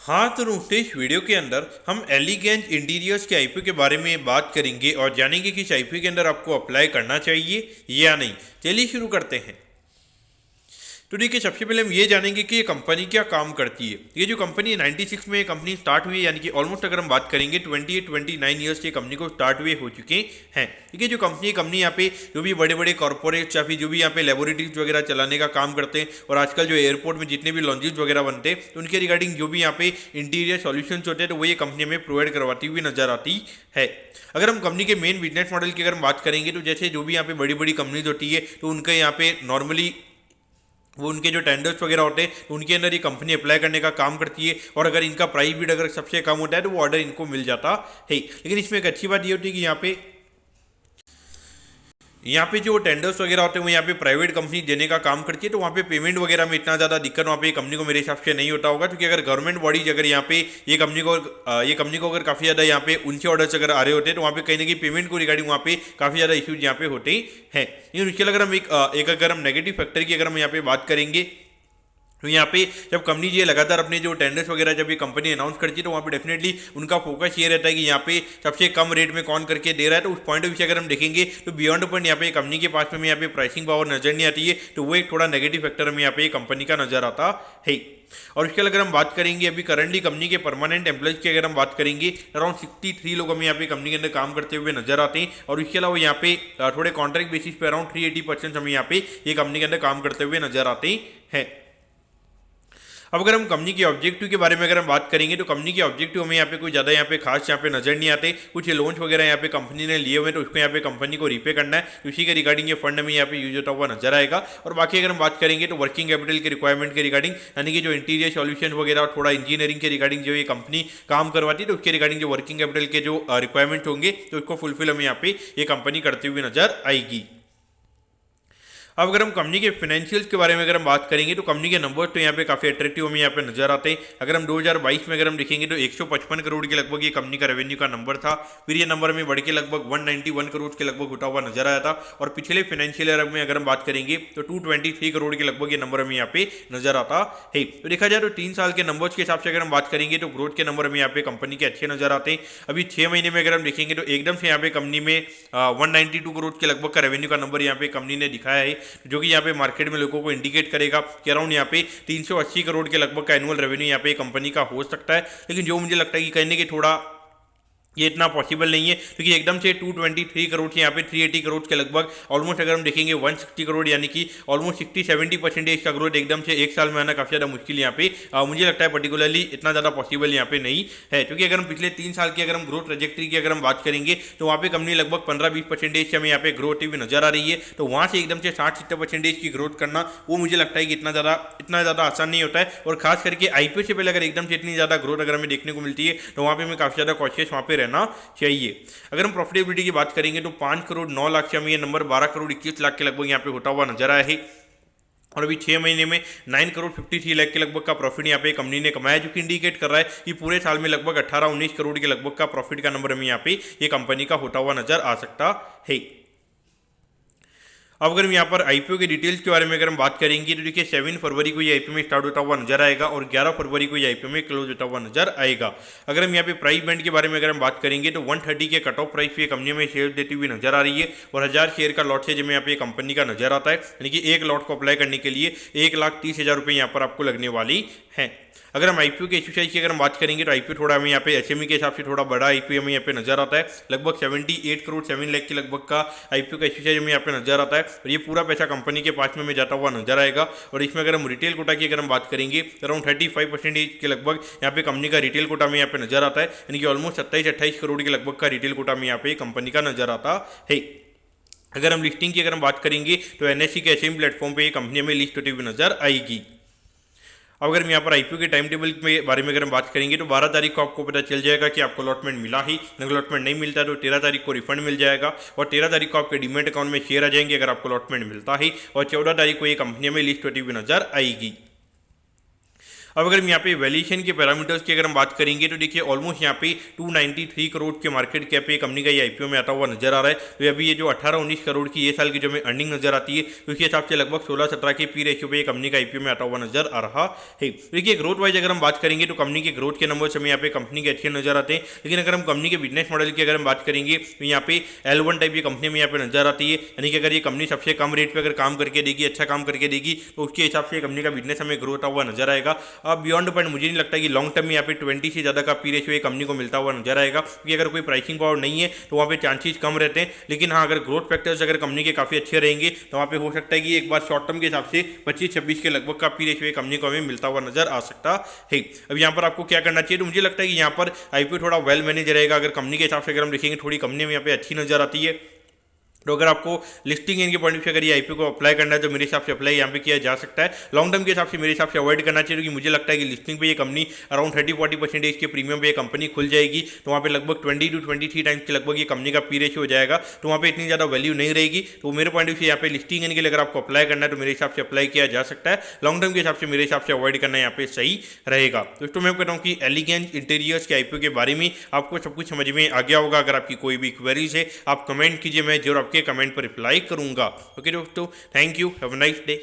हाँ तो रोहते इस वीडियो के अंदर हम एलिगेंस इंटीरियर्स के आईपीओ के बारे में बात करेंगे और जानेंगे कि इस आईपीओ के अंदर आपको अप्लाई करना चाहिए या नहीं। चलिए शुरू करते हैं। तो देखिए, सबसे पहले हम ये जानेंगे कि ये कंपनी क्या काम करती है। ये जो कंपनी है 96 में ये कंपनी स्टार्ट हुई है, यानी कि ऑलमोस्ट अगर हम बात करेंगे 29 ईयर्स ये कंपनी को स्टार्ट हुए हो चुके हैं। ठीक है, जो कंपनी यहाँ पे जो भी बड़े बड़े कॉर्पोरेट्स या फिर जो भी यहाँ पे लेबोरेटरीज वगैरह चलाने का काम करते हैं, और आजकल जो एयरपोर्ट में जितने भी लॉन्जेस वगैरह बनते हैं तो उनके रिगार्डिंग जो भी यहाँ पे इंटीरियर सॉल्यूशंस होते हैं तो वो ये कंपनी में प्रोवाइड करवाती हुई नजर आती है। अगर हम कंपनी के मेन बिजनेस मॉडल की अगर हम बात करेंगे तो जैसे जो भी यहाँ पे बड़ी बड़ी कंपनीज होती है तो उनके यहाँ पे नॉर्मली वो उनके जो टेंडर्स वगैरह होते हैं तो उनके अंदर ये कंपनी अप्लाई करने का काम करती है, और अगर इनका प्राइस भी अगर सबसे कम होता है तो वो ऑर्डर इनको मिल जाता है। लेकिन इसमें एक अच्छी बात ये होती है कि यहाँ पे जो टेंडर्स वगैरह होते हैं वो यहाँ पे प्राइवेट कंपनी देने का काम करती है, तो वहाँ पे पेमेंट वगैरह में इतना ज़्यादा दिक्कत वहाँ पे कंपनी को मेरे हिसाब से नहीं होता होगा, क्योंकि अगर गवर्नमेंट बॉडीज अगर यहाँ पे ये कंपनी को अगर काफ़ी ज़्यादा यहाँ पे उनसे ऑर्डर्स अगर आ रहे होते हैं तो वहाँ पे कहीं ना कहीं पेमेंट को रिगार्डिंग वहाँ पे काफ़ी ज़्यादा इश्यूज यहाँ पे होते हैं। लेकिन उसके अगर हम अगर हम नेगेटिव फैक्टर की अगर हम यहाँ पे बात करेंगे तो यहाँ पे जब कंपनी ये लगातार अपने जो टेंडर्स वगैरह जब ये कंपनी अनाउंस करती है तो वहाँ पे डेफिनेटली उनका फोकस ये रहता है कि यहाँ पे सबसे कम रेट में कौन करके दे रहा है। तो उस पॉइंट ऑफ व्यू से अगर हम देखेंगे तो बियॉन्ड पॉइंट यहाँ पे कंपनी के पास में यहाँ पे प्राइसिंग पावर नजर नहीं आती है, तो वो एक थोड़ा नेगेटिव फैक्टर हमें यहाँ पे कंपनी का नजर आता है। और उसके अगर हम बात करेंगे अभी करंटली कंपनी के परमानेंट एम्प्लॉयज की अगर हम बात करेंगे अराउंड 63 लोग हमें यहाँ पे कंपनी के अंदर काम करते हुए नजर आते हैं, और इसके अलावा यहाँ पे थोड़े कॉन्ट्रैक्ट बेसिस पे अराउंड 380% हमें यहाँ पे ये कंपनी के अंदर काम करते हुए नजर आते हैं। अब अगर हम कंपनी के ऑब्जेक्टिव के बारे में अगर हम बात करेंगे तो कंपनी के ऑब्जेक्टिव हमें यहाँ पे कोई ज़्यादा यहाँ पे खास यहाँ पे नजर नहीं आते। कुछ लोन्स वगैरह यहाँ पे कंपनी ने लिए हुए हैं तो उसको यहाँ पे कंपनी को रीपे करना है, तो उसी के रिगार्डिंग ये फंड में यहाँ पे यूज होता हुआ नजर आएगा। और बाकी अगर हम बात करेंगे तो वर्किंग कैपिटल के रिक्वायरमेंट के रिगार्डिंग, यानी कि जो इंटीरियर सॉल्यूशन वगैरह और थोड़ा इंजीनियरिंग के रिगार्डिंग जो ये कंपनी काम करवाती है तो उसके रिगार्डिंग जो वर्किंग कैपिटल के जो रिक्वायरमेंट होंगे तो उसको फुलफिल हमें यहाँ पे ये कंपनी करते हुए नजर आएगी। अब अगर हम कंपनी के फाइनेंशियल्स के बारे में अगर हम बात करेंगे तो कंपनी के नंबर्स तो यहाँ पे काफ़ी अट्रैक्टिव हमें यहाँ पे नजर आते हैं। अगर हम 2022 में अगर हम देखेंगे तो 155 करोड़ के लगभग ये कंपनी का रेवेन्यू का नंबर था, फिर ये नंबर में बढ़ के लगभग 191 करोड़ के लगभग उठा हुआ नजर आया था, और पिछले फाइनेंशियल ईयर में अगर हम बात करेंगे तो 223 करोड़ के लगभग ये नंबर हमें यहाँ पे नजर आता है। तो देखा जाए तो 3 साल के नंबर्स के हिसाब से अगर हम बात करेंगे तो ग्रोथ के नंबर हमें यहाँ पे कंपनी के अच्छे नजर आते हैं। अभी 6 महीने में अगर हम देखेंगे तो एकदम से यहाँ पे कंपनी में 192 करोड़ के लगभग का रेवेन्यू का नंबर यहाँ पे कंपनी ने दिखाया है, जो कि यहाँ पे मार्केट में लोगों को इंडिकेट करेगा कि अराउंड यहाँ पे 380 करोड़ के लगभग का एनुअल रेवेन्यू यहाँ पे कंपनी का हो सकता है। लेकिन जो मुझे लगता है कि कहने के थोड़ा ये इतना पॉसिबल नहीं है, क्योंकि एकदम से 223 करोड़ से यहाँ पे 380 करोड़ के लगभग ऑलमोस्ट अगर हम देखेंगे 160 करोड़, यानी कि ऑलमोस्ट 60-70% का ग्रोथ एकदम से एक साल में आना काफ़ी ज़्यादा मुश्किल यहाँ पे मुझे लगता है पर्टिकुलरली इतना ज़्यादा पॉसिबल यहाँ पे नहीं है। क्योंकि अगर हम पिछले 3 साल की अगर हम ग्रोथ ट्रेजेक्ट्री की अगर हम बात करेंगे तो वहाँ पे कंपनी लगभग 15-20% से हमें यहाँ पे ग्रोथ भी नजर आ रही है, तो वहाँ से एकदम से 60-70% की ग्रोथ करना वो मुझे लगता है कि इतना ज़्यादा आसान नहीं होता है। और खास करके आईपीओ से पहले अगर एकदम से इतनी ज़्यादा ग्रोथ अगर हमें देखने को मिलती है तो वहाँ पे हमें काफ़ी ज़्यादा कॉशियस वहाँ पे रहना चाहिए। अगर हम प्रॉफिटेबिलिटी की बात करेंगे तो 5 करोड़ 9 लाख से हमें ये नंबर 12 करोड़ 21 लाख के लगभग यहाँ पे होता हुआ नजर आया है, और अभी 6 महीने में 9 करोड़ 53 लाख के लगभग का प्रॉफिट यहाँ पे कंपनी ने कमाया, जो कि इंडिकेट कर रहा है कि पूरे साल में लगभग 18-19 करोड़ के लगभग का प्रॉफिट का नंबर हमें यहाँ पे ये कंपनी का होता हुआ नजर आ सकता है। अब अगर हम यहाँ पर आईपीओ के डिटेल्स के बारे में अगर हम बात करेंगे तो देखिए 7 फरवरी को ये आईपीओ में स्टार्ट होता हुआ नजर आएगा और 11 फरवरी को ये आईपीओ में क्लोज होता हुआ नजर आएगा। अगर हम यहाँ पे प्राइस बैंड के बारे में अगर हम बात करेंगे तो 130 के कट ऑफ प्राइस पे कंपनी में शेयर देती हुई नजर आ रही है, और 1000 शेयर का लॉट से जब यहाँ पे कंपनी का नजर आता है, यानी कि एक लॉट को अप्लाई करने के लिए 1,30,000 रुपये यहाँ पर आपको लगने वाली है। अगर हम आईपीओ के इशू साइज की अगर हम बात करेंगे तो आईपीओ थोड़ा हमें यहाँ पे एसएमई के हिसाब से थोड़ा बड़ा आईपीओ हमें यहाँ पे नजर आता है, लगभग 78 करोड़ 7 लाख के लगभग का आईपीओ का इशू साइज हमें यहाँ पे नजर आता है, और ये पूरा पैसा कंपनी के पास में जाता हुआ नजर आएगा। और इसमें अगर हम रिटेल कोटा की अगर हम बात करेंगे तो अराउंड 35% के लगभग यहाँ पे कंपनी का रिटेल कोटा में यहाँ पे नजर आता है, यानी कि ऑलमोस्ट 27-28 करोड़ के लगभग का रिटेल कोटा में यहाँ पे कंपनी का नजर आता है। अगर हम लिस्टिंग की अगर हम बात करेंगे तो एनएससी के एसएमई प्लेटफॉर्म पे ये कंपनी में लिस्ट होती हुई नजर आएगी। अब अगर हम यहाँ पर आईपीओ के टाइम टेबल के बारे में अगर हम बात करेंगे तो 12 तारीख को आपको पता चल जाएगा कि आपको अलॉटमेंट मिला ही, अगर अलॉटमेंट नहीं मिलता तो 13 तारीख को रिफंड मिल जाएगा, और 13 तारीख को आपके डीमेट अकाउंट में शेयर आ जाएंगे अगर आपको अलॉटमेंट मिलता ही, और 14 तारीख को ये कंपनी में लिस्ट होती हुई नजर आएगी। अब अगर हम यहाँ पे वैल्यूएशन के पैरामीटर्स की अगर हम बात करेंगे तो देखिए ऑलमोस्ट यहाँ पे 293 करोड़ के मार्केट कैप पे कंपनी का ये आईपीओ में आता हुआ नजर आ रहा है। तो अभी ये जो 18-19 करोड़ की ये साल की जो हमें अर्निंग नजर आती है तो उसके हिसाब से लगभग 16-17 के पी रेशियो पे ये कंपनी का आईपीओ में आता हुआ नजर आ रहा है। देखिए ग्रोथ वाइज अगर हम बात करेंगे तो कंपनी के ग्रोथ के नंबर्स हमें यहाँ पे कंपनी के अच्छे नजर आते हैं, लेकिन अगर हम कंपनी के बिजनेस मॉडल की अगर हम बात करेंगे तो यहाँ पे L1 टाइप की कंपनी में यहाँ पे नजर आती है, यानी कि अगर ये कंपनी सबसे कम रेट पे अगर काम करके देगी, अच्छा काम करके देगी तो उसके हिसाब से कंपनी का बिजनेस हमें ग्रोथ हुआ नजर आएगा। अब बियॉन्ड पॉइंट मुझे नहीं लगता कि लॉन्ग टर्म में यहाँ पे 20 से ज़्यादा का पी रेशियो ये कंपनी को मिलता हुआ नजर आएगा, क्योंकि अगर कोई प्राइसिंग पावर नहीं है तो वहाँ पे चांसेस कम रहते हैं। लेकिन हाँ, अगर ग्रोथ फैक्टर्स अगर कंपनी के काफ़ी अच्छे रहेंगे तो वहाँ पे हो सकता है कि एक बार शॉर्ट टर्म के हिसाब से 25-26 के लगभग का पी रेशियो कंपनी को हमें मिलता हुआ नजर आ सकता है। अब यहाँ पर आपको क्या करना चाहिए, तो मुझे लगता है कि यहाँ पर आईपीओ थोड़ा वेल मैनेज रहेगा। अगर कंपनी के हिसाब से अगर हम देखेंगे थोड़ी कंपनी में यहाँ पे अच्छी नजर आती है, तो अगर आपको लिस्टिंग इनके पॉइंट से अगर ये आईपीओ को अप्लाई करना है तो मेरे हिसाब से अप्लाई यहाँ पे किया जा सकता है। लॉन्ग टर्म के हिसाब से मेरे हिसाब से अवॉइड करना चाहिए, क्योंकि मुझे लगता है कि लिस्टिंग पे ये कंपनी अराउंड 30-40% के प्रीमियम पे ये कंपनी खुल जाएगी, तो वहाँ पे लगभग 20 to 23 टाइम्स के लगभग ये कंपनी का पी रेशियो हो जाएगा, तो वहाँ पे इतनी ज़्यादा वैल्यू नहीं रहेगी। तो मेरे पॉइंट से यहाँ पे लिस्टिंग इनके लिए अगर आपको अप्लाई करना है तो मेरे हिसाब से अप्लाई किया जा सकता है। लॉन्ग टर्म के हिसाब से मेरे हिसाब से अवॉइड करना यहाँ पे सही रहेगा। दोस्तों मैं कहता हूँ कि एलिगेंस इंटीरियर्स के आईपीओ के बारे में आपको सब कुछ समझ में आ गया होगा। अगर आपकी कोई भी क्वेरीज है आप कमेंट कीजिए, मैं जरूर आपके कमेंट पर रिप्लाई करूंगा। ओके दोस्तों, thank you, have a nice day.